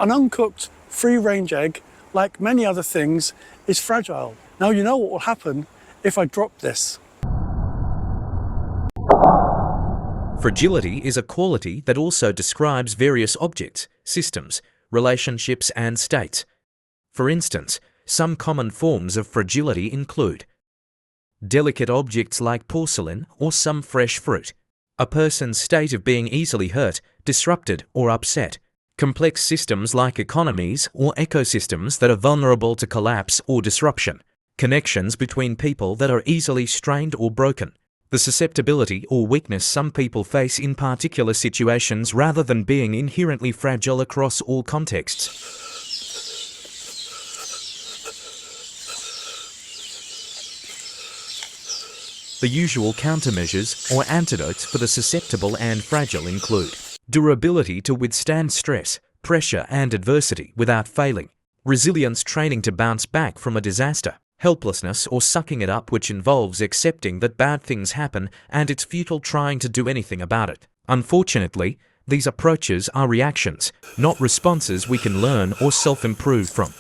An uncooked, free-range egg, like many other things, is fragile. Now you know what will happen if I drop this. Fragility is a quality that also describes various objects, systems, relationships, and states. For instance, some common forms of fragility include delicate objects like porcelain or some fresh fruit, a person's state of being easily hurt, disrupted, or upset, complex systems like economies or ecosystems that are vulnerable to collapse or disruption, connections between people that are easily strained or broken, the susceptibility or weakness some people face in particular situations rather than being inherently fragile across all contexts. The usual countermeasures or antidotes for the susceptible and fragile include durability to withstand stress, pressure, and adversity without failing, resilience training to bounce back from a disaster, helplessness or sucking it up, which involves accepting that bad things happen and it's futile trying to do anything about it. Unfortunately, these approaches are reactions, not responses we can learn or self-improve from.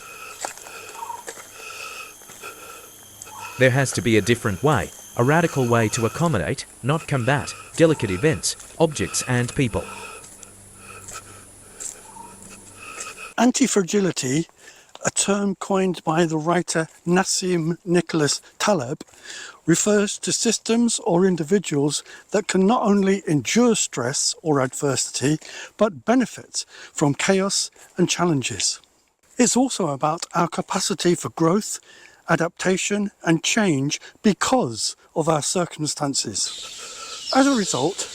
There has to be a different way, a radical way to accommodate, not combat, delicate events, objects, and people. Antifragility, a term coined by the writer Nassim Nicholas Taleb, refers to systems or individuals that can not only endure stress or adversity, but benefit from chaos and challenges. It's also about our capacity for growth, adaptation, and change because of our circumstances. As a result,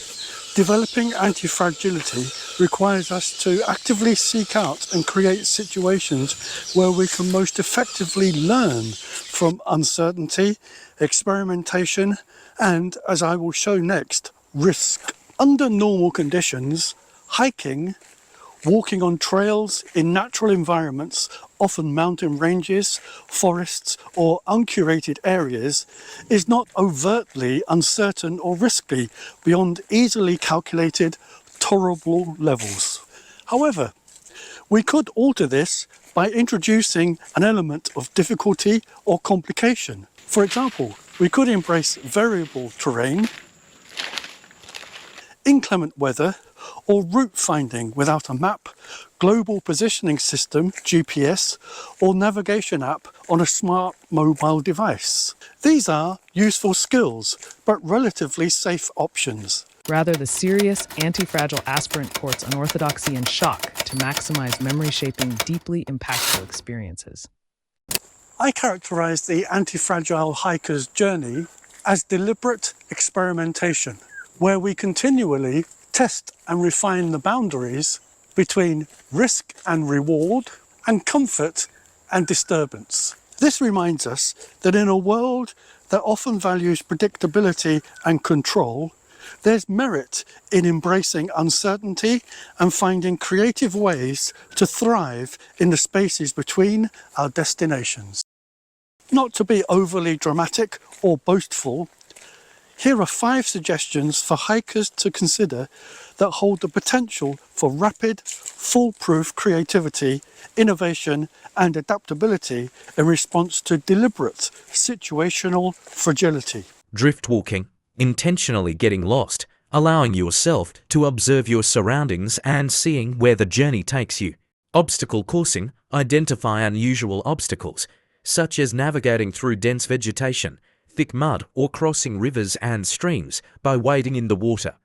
developing anti-fragility requires us to actively seek out and create situations where we can most effectively learn from uncertainty, experimentation, and, as I will show next, risk. Under normal conditions, hiking, walking on trails in natural environments, often mountain ranges, forests, or uncurated areas, is not overtly uncertain or risky beyond easily calculated, tolerable levels. However, we could alter this by introducing an element of difficulty or complication. For example, we could embrace variable terrain, inclement weather, or route finding without a map, global positioning system, GPS, or navigation app on a smart mobile device. These are useful skills, but relatively safe options. Rather, the serious, anti-fragile aspirant courts unorthodoxy and shock to maximize memory-shaping, deeply impactful experiences. I characterize the anti-fragile hiker's journey as deliberate experimentation, where we continually test and refine the boundaries between risk and reward and comfort and disturbance. This reminds us that in a world that often values predictability and control, there's merit in embracing uncertainty and finding creative ways to thrive in the spaces between our destinations. Not to be overly dramatic or boastful, here are 5 suggestions for hikers to consider that hold the potential for rapid, foolproof creativity, innovation, and adaptability in response to deliberate situational fragility. Drift walking, intentionally getting lost, allowing yourself to observe your surroundings and seeing where the journey takes you. Obstacle coursing, identify unusual obstacles, such as navigating through dense vegetation, thick mud, or crossing rivers and streams by wading in the water.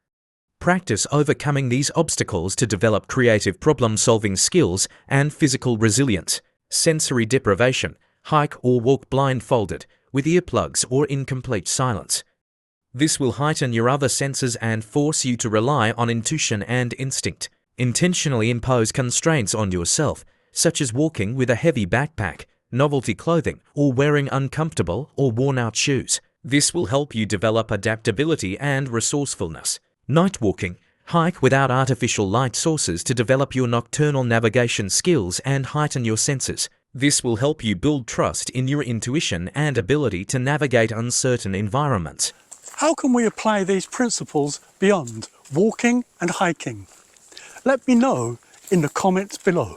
Practice overcoming these obstacles to develop creative problem-solving skills and physical resilience. Sensory deprivation, hike or walk blindfolded, with earplugs or in complete silence. This will heighten your other senses and force you to rely on intuition and instinct. Intentionally impose constraints on yourself, such as walking with a heavy backpack, novelty clothing, or wearing uncomfortable or worn-out shoes. This will help you develop adaptability and resourcefulness. Night walking, hike without artificial light sources to develop your nocturnal navigation skills and heighten your senses. This will help you build trust in your intuition and ability to navigate uncertain environments. How can we apply these principles beyond walking and hiking? Let me know in the comments below.